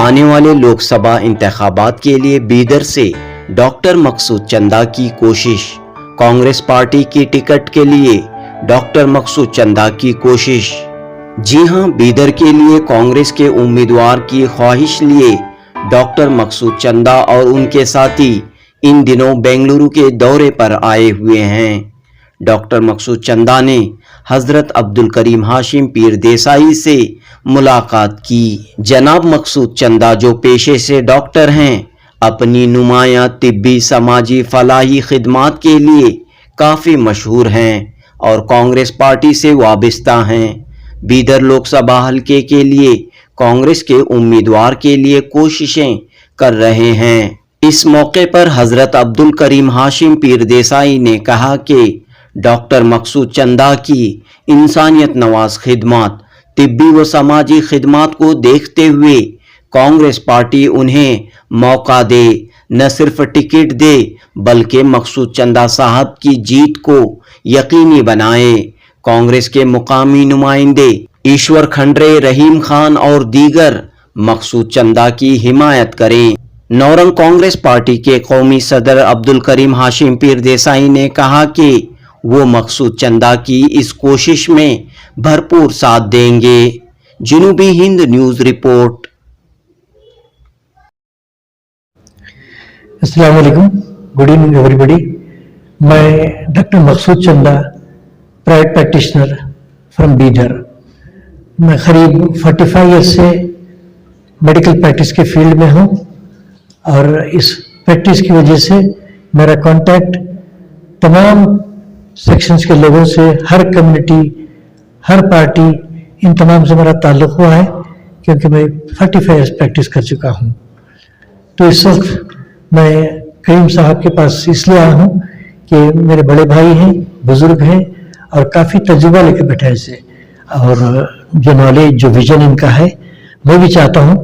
आने वाले लोकसभा इंतखाबात के लिए बीदर से डॉक्टर मकसूद चंदा की कोशिश। कांग्रेस पार्टी की टिकट के लिए डॉक्टर मकसूद चंदा की कोशिश। जी हां, बीदर के लिए कांग्रेस के उम्मीदवार की ख्वाहिश लिए डॉक्टर मकसूद चंदा और उनके साथी इन दिनों बेंगलुरु के दौरे पर आए हुए हैं। डॉक्टर मकसूद चंदा ने हजरत अब्दुल करीम हाशिम पीर देसाई से मुलाकात की। जनाब मकसूद चंदा, जो पेशे से डॉक्टर हैं, अपनी नुमायां तिब्बी समाजी फलाही खिदमात के लिए काफ़ी मशहूर हैं और कांग्रेस पार्टी से वाबस्ता हैं। बीदर लोकसभा हल्के के लिए कांग्रेस के उम्मीदवार के लिए कोशिशें कर रहे हैं। इस मौके पर हजरत अब्दुल करीम हाशिम पीर देसाई ने कहा कि डॉक्टर मकसूद चंदा की इंसानियत नवाज खिदमत, तिब्बी व समाजी खिदमत को देखते हुए कांग्रेस पार्टी उन्हें मौका दे, न सिर्फ टिकट दे बल्कि मकसूद चंदा साहब की जीत को यकीनी बनाए। कांग्रेस के मुकामी नुमाइंदे ईश्वर खंडरे, रहीम खान और दीगर मकसूद चंदा की हिमायत करें। नौरंग कांग्रेस पार्टी के कौमी सदर अब्दुल करीम हाशिम पीर देसाई ने कहा कि वो मकसूद चंदा की इस कोशिश में भरपूर साथ देंगे। जनूबी हिंद न्यूज़ रिपोर्ट। अस्सलाम वालेकुम, गुड इवनिंग एवरीबॉडी। मैं डॉक्टर मकसूद चंदा, प्राइवेट प्रैक्टिशनर फ्रॉम बीदर। मैं करीब 45 ईयर्स से मेडिकल प्रैक्टिस के फील्ड में हूँ और इस प्रैक्टिस की वजह से मेरा कांटेक्ट तमाम सेक्शंस के लोगों से, हर कम्युनिटी, हर पार्टी, इन तमाम से मेरा ताल्लुक़ हुआ है क्योंकि मैं 45 ईयर्स प्रैक्टिस कर चुका हूँ। तो इस वक्त मैं करीम साहब के पास इसलिए आया हूँ कि मेरे बड़े भाई हैं, बुज़ुर्ग हैं और काफ़ी तजुर्बा लेके बैठे ऐसे, और जो नॉलेज, जो विजन इनका है, मैं भी चाहता हूँ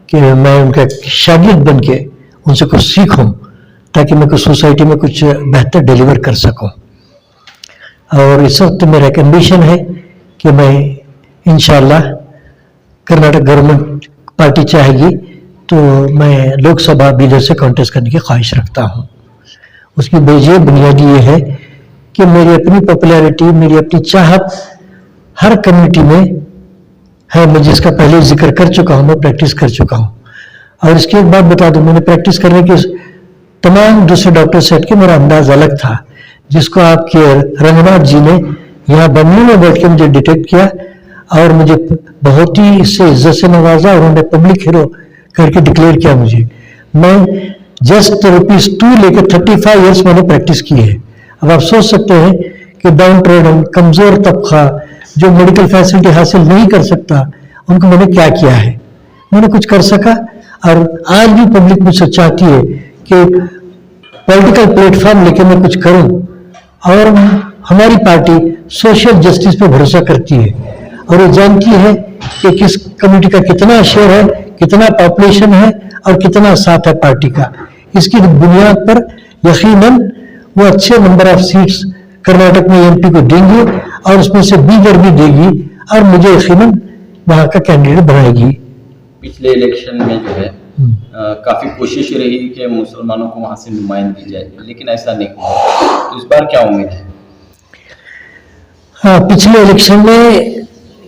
कि मैं उनका शागिर्द बन के उनसे कुछ सीखूँ ताकि मैं कुछ सोसाइटी में कुछ बेहतर डिलीवर कर सकूँ। और इस वक्त मेरा एक एम्बिशन है कि मैं इंशाअल्लाह कर्नाटक गवर्नमेंट पार्टी चाहेगी तो मैं लोकसभा बीदर से कॉन्टेस्ट करने की ख्वाहिश रखता हूँ। उसकी बेजे बुनियादी ये है कि मेरी अपनी पॉपुलैरिटी, मेरी अपनी चाहत हर कम्युनिटी में है। मैं जिसका पहले जिक्र कर चुका हूँ, मैं प्रैक्टिस कर चुका हूँ। और इसकी एक बात बता दूँ, मैंने प्रैक्टिस करने के तमाम दूसरे डॉक्टर सेट के मेरा अंदाज अलग था, जिसको आपके रंगनाथ जी ने यहाँ बंगलुरु में बैठ के मुझे डिटेक्ट किया और मुझे बहुत ही इससे इज्जत से नवाजा और उन्होंने पब्लिक हीरो करके डिक्लेयर किया मुझे। मैं जस्ट ₹2 लेकर 35 ईयर्स मैंने प्रैक्टिस की है। अब आप सोच सकते हैं कि डाउन ट्रेडन, कमजोर तबका जो मेडिकल फैसिलिटी हासिल नहीं कर सकता, उनको मैंने क्या किया है, मैंने कुछ कर सका। और आज भी पब्लिक मुझसे चाहती है कि पॉलिटिकल प्लेटफॉर्म लेके मैं कुछ करूं, और हमारी पार्टी सोशल जस्टिस पे भरोसा करती है और वो जानती है कि किस कम्युनिटी का कितना शेयर है, कितना पॉपुलेशन है और कितना साथ है पार्टी का। इसकी बुनियाद पर यकीनन वो अच्छे नंबर ऑफ सीट्स कर्नाटक में एमपी को देंगे और उसमें से बीदर भी देगी और मुझे यकीनन वहां का कैंडिडेट बनाएगी। पिछले इलेक्शन में जो है काफी कोशिश रही कि मुसलमानों को वहां से नुमाइंदगी जाए, लेकिन ऐसा नहीं हुआ। तो इस बार क्या उम्मीद है? हाँ, पिछले इलेक्शन में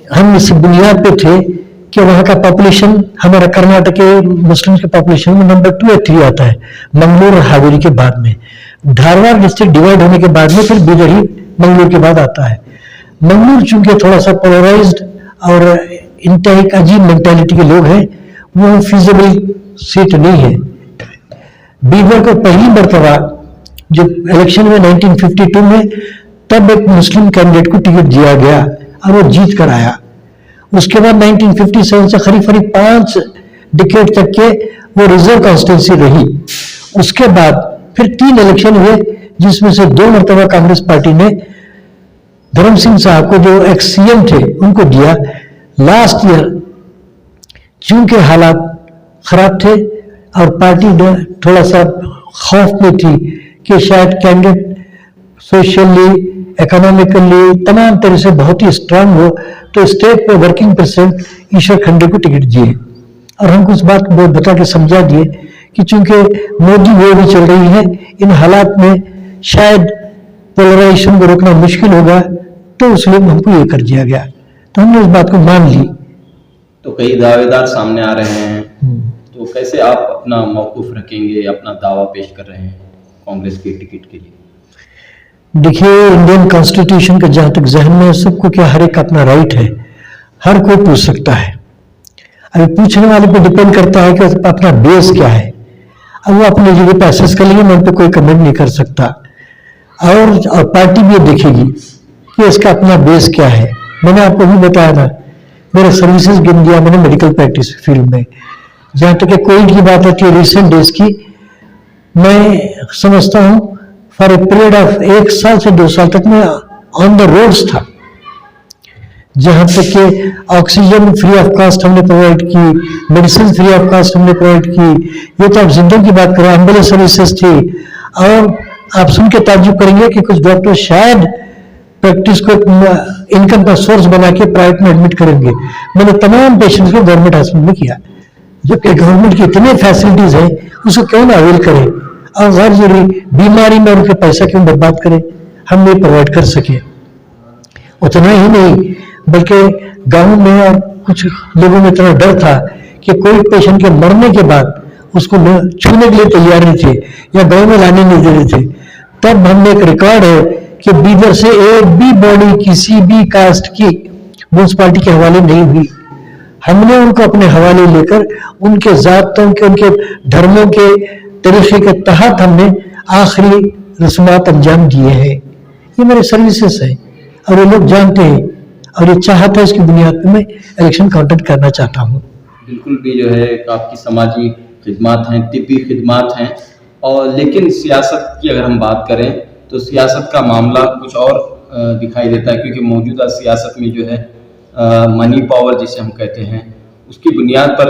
हम इस बुनियाद पे थे कि वहाँ का पॉपुलेशन, हमारा कर्नाटक के मुस्लिम के पॉपुलेशन में नंबर 2 या 3 आता है, मंगलूर और हावेरी के बाद में। धारवाड़ डिस्ट्रिक्ट डिवाइड होने के बाद में फिर बीदर ही मंगलूर के बाद आता है। मंगलूर चूंकि थोड़ा सा पोलराइज्ड और इनका एक अजीब मेंटालिटी के लोग हैं, वो फिजिबल सीट नहीं है। बीदर को पहली मरतबा जो इलेक्शन में 1952 में तब एक मुस्लिम कैंडिडेट को टिकट दिया गया और वो जीत कर आया। उसके बाद 1957 से करीब 5 डिकेड तक के वो रिजर्व कॉन्स्टिट्यूंसी रही। उसके बाद फिर 3 इलेक्शन हुए जिसमें से 2 मरतबा कांग्रेस पार्टी ने धर्म सिंह साहब को, जो एक्स सीएम थे, उनको दिया। लास्ट ईयर चूंकि हालात खराब थे और पार्टी ने थोड़ा सा खौफ में थी कि शायद कैंडिडेट सोशली, इकोनॉमिकली तमाम तरह से बहुत ही स्ट्रांग हो, तो स्टेट पे वर्किंग प्रेसिडेंट ईश्वर खंडे को टिकट दिए और हमको इस बात को बता के समझा दिए कि चूंकि मोदी वो भी चल रही है, इन हालात में शायद पोलराइजेशन को रोकना मुश्किल होगा, तो इसलिए हमको ये कर दिया गया। तो हमने इस बात को मान ली। तो कई दावेदार सामने आ रहे हैं, तो कैसे आप अपना मौकूफ रखेंगे, अपना दावा पेश कर रहे हैं कांग्रेस के टिकट के लिए? देखिए, इंडियन कॉन्स्टिट्यूशन का जहां तक जहन में है, सबको क्या हर एक का अपना राइट है, हर कोई पूछ सकता है। अभी पूछने वाले पे डिपेंड करता है कि अपना बेस क्या है। अब वो अपने जगह पे असेस कर लेंगे, मैं उन पर कोई कमेंट नहीं कर सकता। और पार्टी भी देखेगी कि इसका अपना बेस क्या है। मैंने आपको भी बताया ना, मेरे सर्विसेज गिन दिया मैंने मेडिकल प्रैक्टिस फील्ड में। जहां तक कोविड की बात आती है रिसेंट डेज की, मैं समझता हूं फॉर ए पीरियड ऑफ 1 साल से 2 साल तक मैं ऑन द रोड्स था। जहां तक के ऑक्सीजन फ्री ऑफ कॉस्ट हमने प्रोवाइड की, मेडिसिन फ्री ऑफ कॉस्ट हमने प्रोवाइड की। ये तो आप जिंदगी की बात करें, एम्बुलेंस सर्विसेज थी। और आप सुन के ताज्जुब करेंगे कि कुछ डॉक्टर शायद प्रैक्टिस को इनकम का सोर्स बना के प्राइवेट में एडमिट करेंगे। मैंने तमाम पेशेंट्स को गवर्नमेंट हॉस्पिटल में किया, जबकि गवर्नमेंट की इतने फैसिलिटीज है, उसको क्यों ना अवेल करें और गैर जरूरी बीमारी में उनके पैसा क्यों बर्बाद करें। हम ये प्रोवाइड कर सके। उतना ही नहीं, बल्कि गांव में और कुछ लोगों में इतना डर था कि कोई पेशेंट के मरने के बाद उसको छूने के लिए तैयार नहीं थे या गांव में लाने नहीं दे रहे थे। तब हमने एक रिकॉर्ड है कि बीदर से एक भी बॉडी किसी भी कास्ट की म्यूनसिपालिटी के हवाले नहीं हुई। हमने उनको अपने हवाले लेकर उनके जातों के, उनके धर्मों के तरीके के तहत हमने आखिरी रस्मात अंजाम दिए हैं। ये मेरे सर्विसेज है और ये लोग जानते हैं, और ये चाहता है, इसकी बुनियाद पर मैं इलेक्शन काउंटेड करना चाहता हूँ। बिल्कुल भी जो है आपकी समाजी खिदमात हैं, तिब्बी खिदमात हैं, और लेकिन सियासत की अगर हम बात करें तो सियासत का मामला कुछ और दिखाई देता है, क्योंकि मौजूदा सियासत में जो है मनी पावर जिसे हम कहते हैं, उसकी बुनियाद पर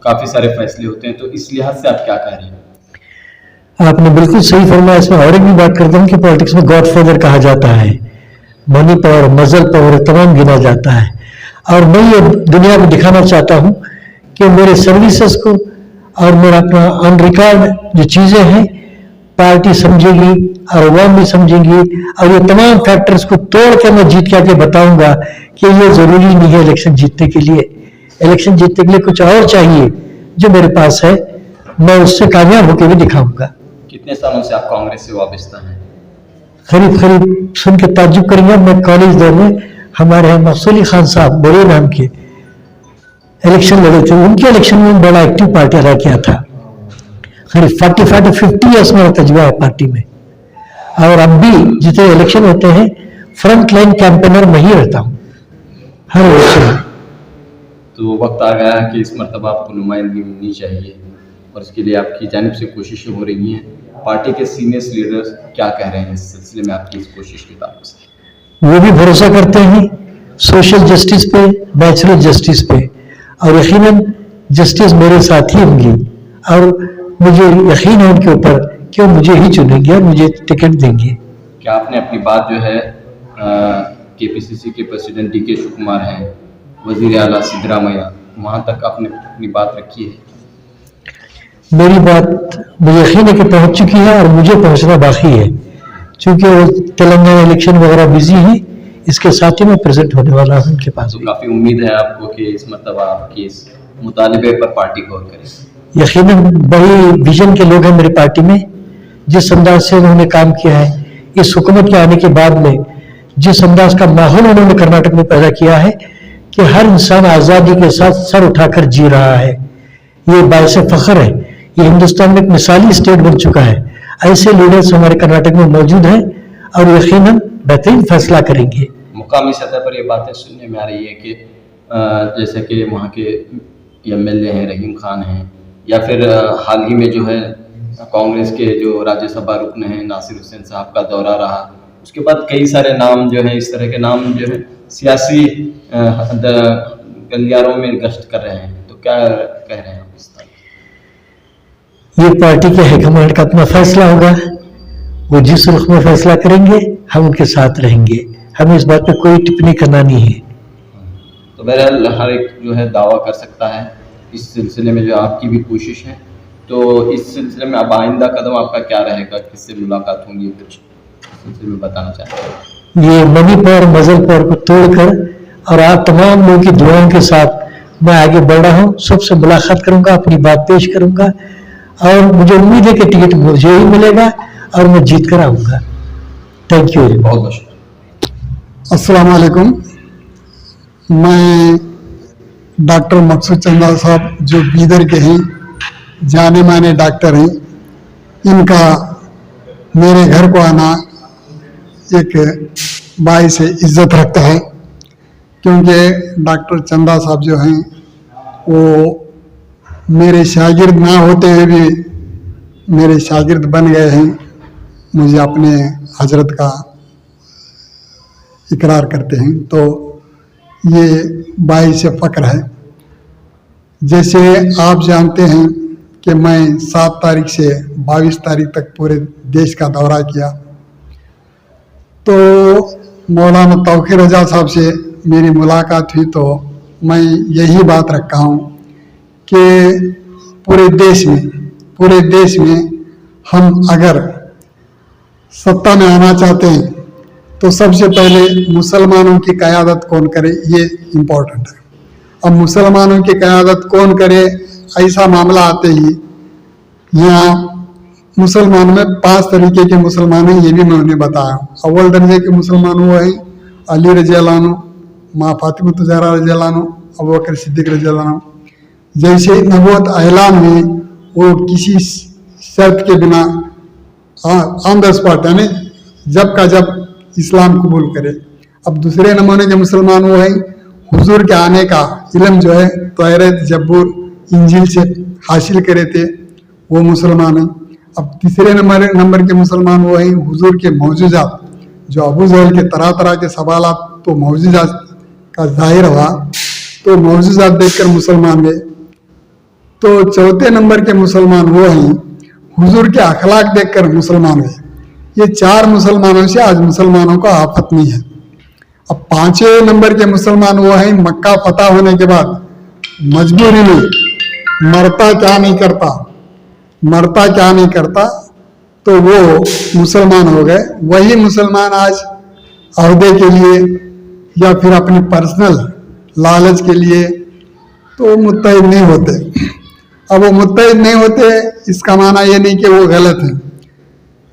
काफ़ी सारे फैसले होते हैं। तो इस लिहाज से आप क्या कह रहे हैं? आपने बिल्कुल सही फरमाया। इसमें और एक भी बात करता हूँ कि पॉलिटिक्स में गॉडफादर कहा जाता है, मनी पावर, मजल पावर, तमाम गिना जाता है। और मैं ये दुनिया को दिखाना चाहता हूँ कि मेरे सर्विसेज को और मेरा अपना ऑन रिकॉर्ड जो चीजें हैं पार्टी समझेगी और अवाम भी समझेंगी, और ये तमाम फैक्टर्स को तोड़ के मैं जीत के आके बताऊंगा कि ये जरूरी नहीं है इलेक्शन जीतने के लिए। इलेक्शन जीतने के लिए कुछ और चाहिए जो मेरे पास है, मैं उससे कामयाब होकर भी दिखाऊंगा। कितने सालों से आप कांग्रेस से वाबस्ता हैं? करीब सुन के ताज्जुब करेंगे, मैं कॉलेज दौर में हमारे यहाँ मकसूली खान साहब बड़े नाम के इलेक्शन लड़े थे, उनके इलेक्शन में बड़ा एक्टिव पार्टी अदा किया था। करीब 45 to 50 ईयर्स मेरा तजुर्बा है पार्टी में, और अब भी जितने इलेक्शन होते हैं फ्रंट लाइन कैंपेनर में ही रहता हूँ हर इलेक्शन में। तो वक्त आ गया है कि इस मरतबा आपको नुमाइंदगी मिलनी चाहिए, और इसके लिए आपकी जानिब से कोशिशें हो रही हैं। पार्टी के सीनियर लीडर्स क्या कह रहे हैं इस सिलसिले में आपकी इस कोशिश के ताल्लुक से? वो भी भरोसा करते हैं सोशल जस्टिस पे, नेचुरल जस्टिस पे, और यकीनन जस्टिस मेरे साथ ही होंगी, और मुझे यकीन है उनके ऊपर कि वो मुझे ही चुनेंगे और मुझे टिकट देंगे। क्या आपने अपनी बात जो है केपीसीसी के प्रेसिडेंट डी के शिव कुमार हैं, वजीर आला सिद्धरामैया, वहाँ तक आपने अपनी बात रखी है? मेरी बात मुझे यकीन है कि पहुंच चुकी है और मुझे पहुंचना बाकी है, क्योंकि वो तेलंगाना इलेक्शन वगैरह बिजी है, इसके साथ ही मैं प्रेजेंट होने वाला हूं उनके पास। तो काफ़ी उम्मीद है आपको कि इस मरतबा आपकी इस मुतालिबे पर पार्टी गौर करेगी। यकीनन बड़ी विजन के लोग हैं मेरी पार्टी में। जिस अंदाज से उन्होंने काम किया है इस हुकूमत के आने के बाद में, जिस अंदाज का माहौल उन्होंने कर्नाटक में पैदा किया है कि हर इंसान आज़ादी के साथ सर उठाकर जी रहा है, ये बायस फख्र है। ये हिंदुस्तान में एक मिसाली स्टेट बन चुका है। ऐसे लीडर्स हमारे कर्नाटक में मौजूद हैं और यकीनन बेहतरीन फैसला करेंगे। मुकामी सतह पर ये बातें सुनने में आ रही है कि जैसे कि वहाँ के MLA हैं रहीम खान हैं, या फिर हाल ही में जो है कांग्रेस के जो राज्यसभा रुकन हैं नासिर हुसैन साहब का दौरा रहा, उसके बाद कई सारे नाम जो है, इस तरह के नाम जो है सियासी गलियारों में गश्त कर रहे हैं। तो क्या कह रहे हैं आप इस तरह? ये पार्टी के हाईकमांड का अपना फैसला होगा, वो जिस रुख में फैसला करेंगे हम उनके साथ रहेंगे, हमें इस बात पे कोई टिप्पणी करना नहीं है। तो बहरहाल हर एक जो है दावा कर सकता है इस सिलसिले में जो आपकी भी कोशिश है, तो इस सिलसिले में अब आइंदा कदम आपका क्या रहेगा, किससे मुलाकात होंगी, कुछ इस सिलसिले में बताना चाहते हैं? ये मनी पावर मजल पावर को तोड़कर और आप तमाम लोगों की दुआओं के साथ मैं आगे बढ़ रहा हूँ। सबसे मुलाकात करूंगा, अपनी बात पेश करूंगा और मुझे उम्मीद है कि टिकट मुझे ही मिलेगा और मैं जीत कर आऊंगा। Thank you. बहुत बहुत शुक्रिया। अस्सलाम वालेकुम। मैं डॉक्टर मकसूद चंदा साहब जो बीदर के हैं, जाने माने डॉक्टर हैं, इनका मेरे घर को आना एक बाइस इज्जत रखता है, क्योंकि डॉक्टर चंदा साहब जो हैं वो मेरे शागिर्द ना होते हुए भी मेरे शागिर्द बन गए हैं। मुझे अपने हजरत का इकरार करते हैं, तो ये बाइस फ़ख्र है। जैसे आप जानते हैं कि मैं 7 तारीख से 22 तारीख तक पूरे देश का दौरा किया, तो मौलाना तौक़ीर रजा साहब से मेरी मुलाकात हुई, तो मैं यही बात रखा हूँ कि पूरे देश में हम अगर सत्ता में आना चाहते हैं तो सबसे पहले मुसलमानों की क़यादत कौन करे, ये इम्पोर्टेंट है। अब मुसलमानों की क़यादत कौन करे, ऐसा मामला आते ही यहाँ मुसलमानों में 5 तरीके के मुसलमान हैं, ये भी मैं उन्हें बताया हूँ। अव्वल दर्जे के मुसलमान वो हैं अली रज़ी अल्लाह अन्हु, माँ फातिमा ज़हरा रज़ी अल्लाह अन्हा, अबू बकर सिद्दीक़ रज़ी अल्लाह अन्हु। जैसे नबूवत ऐलान हुई, वो किसी शर्त के बिना ऑन द स्पॉट, यानी जब का जब इस्लाम कबूल करे। अब दूसरे नमूने के मुसलमान वो हैं हुजूर के आने का इल्म जो है तौरात, जबूर, इंजील से हासिल करे थे, वो मुसलमान हैं। अब तीसरे नंबर के मुसलमान वो हैं हुजूर के मौजूजात, जो अबू जहल के तरह तरह के सवालात तो मौजूजात का जाहिर हुआ, तो मौजूजात देखकर मुसलमान गए। तो चौथे नंबर के मुसलमान वो हैं हुजूर के अखलाक देखकर मुसलमान गए। ये 4 मुसलमानों से आज मुसलमानों को आफत नहीं है। अब 5वें नंबर के मुसलमान वो हैं मक्का फतह होने के बाद मजबूरी में मरता क्या नहीं करता, तो वो मुसलमान हो गए। वही मुसलमान आज अहदे के लिए या फिर अपनी पर्सनल लालच के लिए तो मुत्तहिद नहीं होते। अब वो मुत्तहिद नहीं होते, इसका माना ये नहीं कि वो गलत है।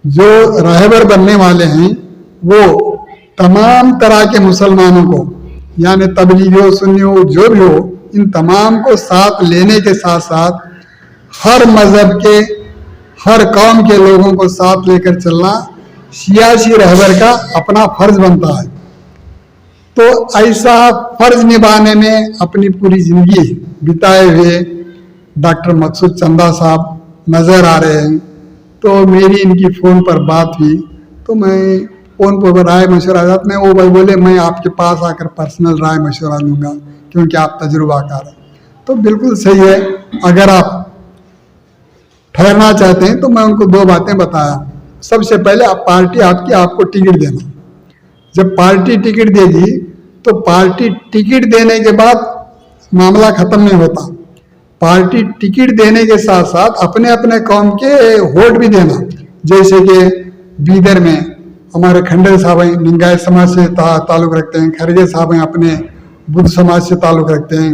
जो रहबर बनने वाले हैं वो तमाम तरह के मुसलमानों को, यानी तबलीगी हो, सुन्नी हो, जो भी हो, इन तमाम को साथ लेने के साथ साथ हर मजहब के, हर कौम के लोगों को साथ लेकर चलना सियासी रहबर का अपना फर्ज बनता है। तो ऐसा फर्ज निभाने में अपनी पूरी जिंदगी बिताए हुए डॉक्टर मकसूद चंदा साहब नज़र आ रहे हैं। तो मेरी इनकी फ़ोन पर बात हुई, तो मैं फ़ोन पर राय मशवरा में वो भाई बोले मैं आपके पास आकर पर्सनल राय मशवरा लूँगा क्योंकि आप तजुर्बाकार हैं। तो बिल्कुल सही है, अगर आप ठहरना चाहते हैं तो मैं उनको 2 बातें बताया। सबसे पहले आप पार्टी आपको टिकट देना, जब पार्टी टिकट देगी तो पार्टी टिकट देने के बाद मामला ख़त्म नहीं होता। पार्टी टिकट देने के साथ साथ अपने अपने कौम के वोट भी देना। जैसे कि बीदर में हमारे खंडर साहब हैं, लिंगायत समाज से ताल्लुक़ रखते हैं, खरगे साहब हैं अपने बुद्ध समाज से ताल्लुक़ रखते हैं,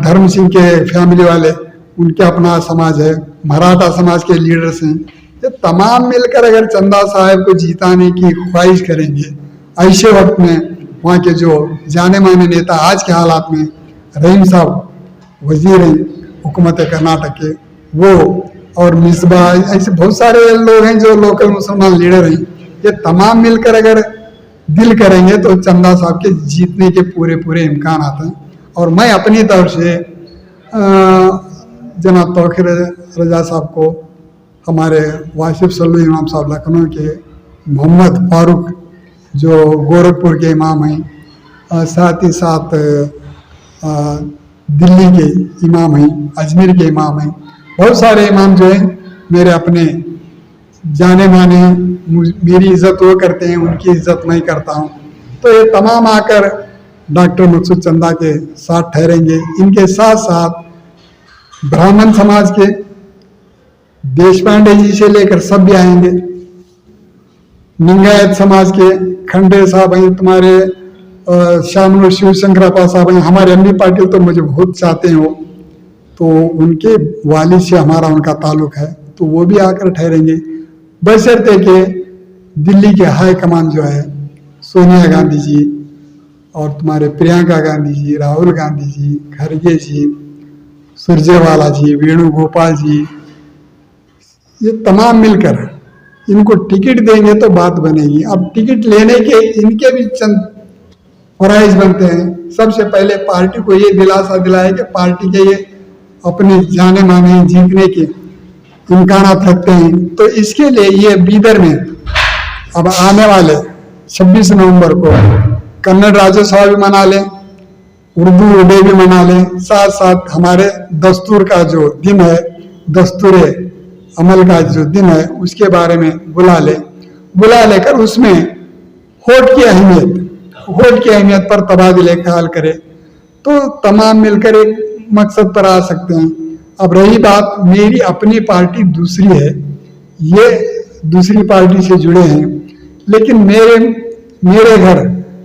धर्म सिंह के फैमिली वाले उनके अपना समाज है, मराठा समाज के लीडर्स हैं। ये तमाम मिलकर अगर चंदा साहब को जिताने की ख्वाहिश करेंगे, ऐसे वक्त में वहाँ के जो जाने माने नेता आज के हालात में रहीम साहब वजीर हैं हुकूमत कर्नाटक के, वो और मिसबाह, ऐसे बहुत सारे लोग हैं जो लोकल मुसलमान लीडर हैं, ये तमाम मिलकर अगर दिल करेंगे तो चंदा साहब के जीतने के पूरे इम्कान आते हैं। और मैं अपनी तरफ से जनाब तौक़ीर रजा साहब को, हमारे वासिफ सल्लू इमाम साहब लखनऊ के, मोहम्मद फारूक जो गोरखपुर के इमाम हैं, साथ ही साथ दिल्ली के इमाम हैं, अजमेर के इमाम हैं, बहुत सारे इमाम जो हैं मेरे अपने जाने माने, मेरी इज़्ज़त वो करते हैं, उनकी इज़्ज़त मैं करता हूँ। तो ये तमाम आकर डॉक्टर मकसूद चंदा के साथ ठहरेंगे। इनके साथ साथ ब्राह्मण समाज के देशपांडे जी से लेकर सब भी आएंगे। लिंगायत समाज के खंडे साहब हैं, तुम्हारे श्यामनूर शिवशंकरप्पा साहब हैं, हमारे एमबी पाटिल तो मुझे बहुत चाहते हैं वो, तो उनके वालिद से हमारा उनका ताल्लुक है, तो वो भी आकर ठहरेंगे। बशर्ते कि दिल्ली के हाई कमान जो है सोनिया गांधी जी और तुम्हारे प्रियंका गांधी जी, राहुल गांधी जी, खड़गे जी, सुरजेवाला जी, वेणुगोपाल जी, ये तमाम मिलकर इनको टिकट देंगे तो बात बनेगी। अब टिकट लेने के इनके भी चंद फराइज बनते हैं। सबसे पहले पार्टी को ये दिलासा दिलाए कि पार्टी के ये अपने जाने माने जीतने के इम्कानात रखते हैं। तो इसके लिए ये बीदर में अब आने वाले 26 नवंबर को कन्नड़ राज्योत्सव भी मना लें, उर्दू डे भी मना लें, साथ साथ हमारे दस्तूर का जो दिन है, दस्तूर अमल का जो दिन है, उसके बारे में बुला लेकर उसमें वोट की अहमियत पर तबादले ख्याल करे तो तमाम मिलकर एक मकसद पर आ सकते हैं। अब रही बात, मेरी अपनी पार्टी दूसरी है, ये दूसरी पार्टी से जुड़े हैं, लेकिन मेरे घर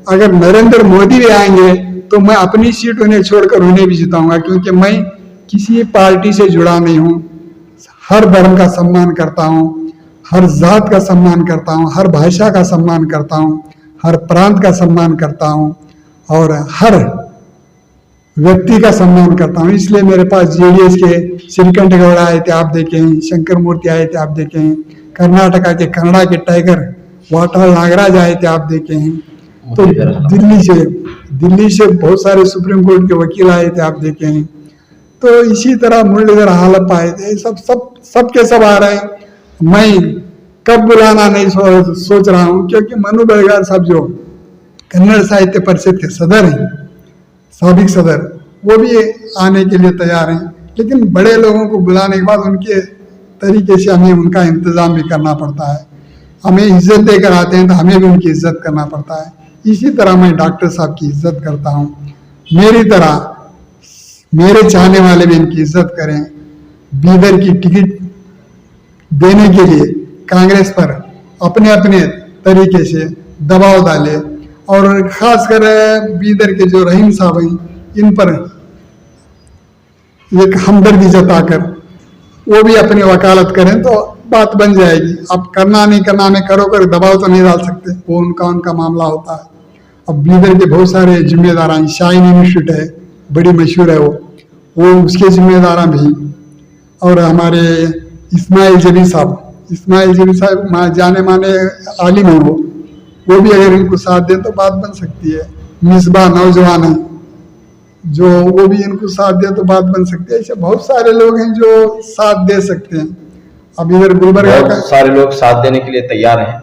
अगर नरेंद्र मोदी भी आएंगे तो मैं अपनी सीट उन्हें छोड़कर उन्हें भी जिताऊंगा, क्योंकि मैं किसी पार्टी से जुड़ा नहीं हूं। हर धर्म का सम्मान करता हूं, हर जात का सम्मान करता हूं, हर भाषा का सम्मान करता हूं, हर प्रांत का सम्मान करता हूं और हर व्यक्ति का सम्मान करता हूं। इसलिए मेरे पास जेडीएस के श्रीकंठ गौड़ा आए थे, आप देखे हैं, शंकर मूर्ति आए थे, आप देखे हैं, कर्नाटका के कन्नड़ा के टाइगर वाटाल नागराज आए थे, आप देखे हैं, तो दिल्ली से बहुत सारे सुप्रीम कोर्ट के वकील आए थे, आप देखे हैं। तो इसी तरह मुरलीधर हालप आए थे, सब के सब आ रहे हैं। मैं कब बुलाना नहीं सोच रहा हूं, क्योंकि मनु बड़गार साहब जो कन्नड़ साहित्य परिषद के सदर हैं, साबिक सदर, वो भी आने के लिए तैयार हैं। लेकिन बड़े लोगों को बुलाने के बाद उनके तरीके से हमें उनका इंतजाम भी करना पड़ता है। हमें इज्जत देकर आते हैं तो हमें भी उनकी इज्जत करना पड़ता है। इसी तरह मैं डॉक्टर साहब की इज्जत करता हूँ, मेरी तरह मेरे चाहने वाले भी इनकी इज्जत करें। बीदर की टिकट देने के लिए कांग्रेस पर अपने अपने तरीके से दबाव डाले और खासकर बीदर के जो रहीम साहब हैं, इन पर एक हमदर्दी जताकर वो भी अपनी वकालत करें तो बात बन जाएगी। अब करना नहीं करना में करो कर दबाव तो नहीं डाल सकते, वो उनका मामला होता है। अब बीदर के बहुत सारे जिम्मेदार हैं, शाइन इंस्टीट्यूट है, बड़ी मशहूर है वो उसके जिम्मेदार भी, और हमारे इस्माइल जबी साहब जाने माने आलिम है वो भी अगर इनको साथ दें तो बात बन सकती है। मिसबा नौजवान है जो, वो भी इनको साथ दे तो बात बन सकती है। ऐसे बहुत सारे लोग हैं जो साथ दे सकते हैं। अब इधर गुलबर्गा का सारे लोग साथ देने के लिए तैयार हैं,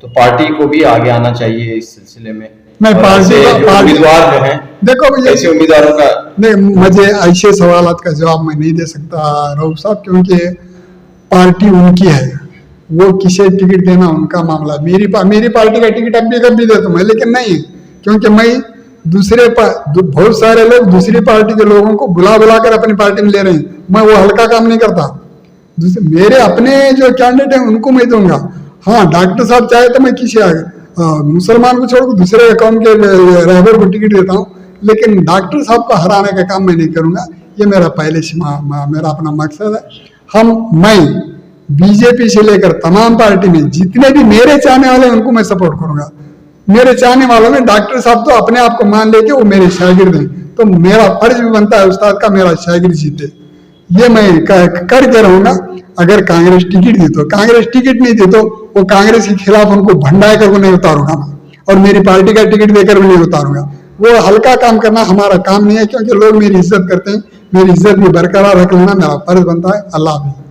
तो पार्टी को भी आगे आना चाहिए इस सिलसिले में। नहीं, पार्टी उम्मीदवार जो हैं, देखो ऐसे उम्मीदवारों का नहीं, मुझे ऐसे सवालों का जवाब मैं नहीं दे सकता रऊफ साहब, क्योंकि पार्टी उनकी है, वो किसे टिकट देना उनका मामला। मेरी पार्टी का टिकट अब भी कभी दे दूं मैं, लेकिन नहीं, क्योंकि मैं बहुत सारे लोग दूसरी पार्टी के लोगों को बुला कर अपनी पार्टी में ले रहे हैं, मैं वो हल्का काम नहीं करता। मेरे अपने जो कैंडिडेट हैं उनको मैं दूंगा। हाँ, डॉक्टर साहब चाहे तो मैं किसी मुसलमान को छोड़कर दूसरे कौम के रहबर को टिकट देता हूँ, लेकिन डॉक्टर साहब को हराने का काम मैं नहीं करूंगा। ये मेरा पहले से मेरा अपना मकसद है। मैं बीजेपी से लेकर तमाम पार्टी में जितने भी मेरे चाहने वाले हैं उनको मैं सपोर्ट करूंगा। मेरे चाहने वालों में डॉक्टर साहब तो अपने आप को मान लेके वो मेरे शागिर्द हैं, तो मेरा फर्ज भी बनता है उस्ताद का मेरा शागिर्द जीते। ये मैं करके रहूंगा। अगर कांग्रेस टिकट दी तो, कांग्रेस टिकट नहीं दी तो वो कांग्रेस के खिलाफ उनको भंडाए कर नहीं उतारूंगा मैं, और मेरी पार्टी का टिकट देकर भी नहीं उतारूंगा। वो हल्का काम करना हमारा काम नहीं है, क्योंकि लोग मेरी इज्जत करते हैं। मेरी इज्जत भी बरकरार रख लेना मेरा फर्ज बनता है। अल्लाह हाफिज़।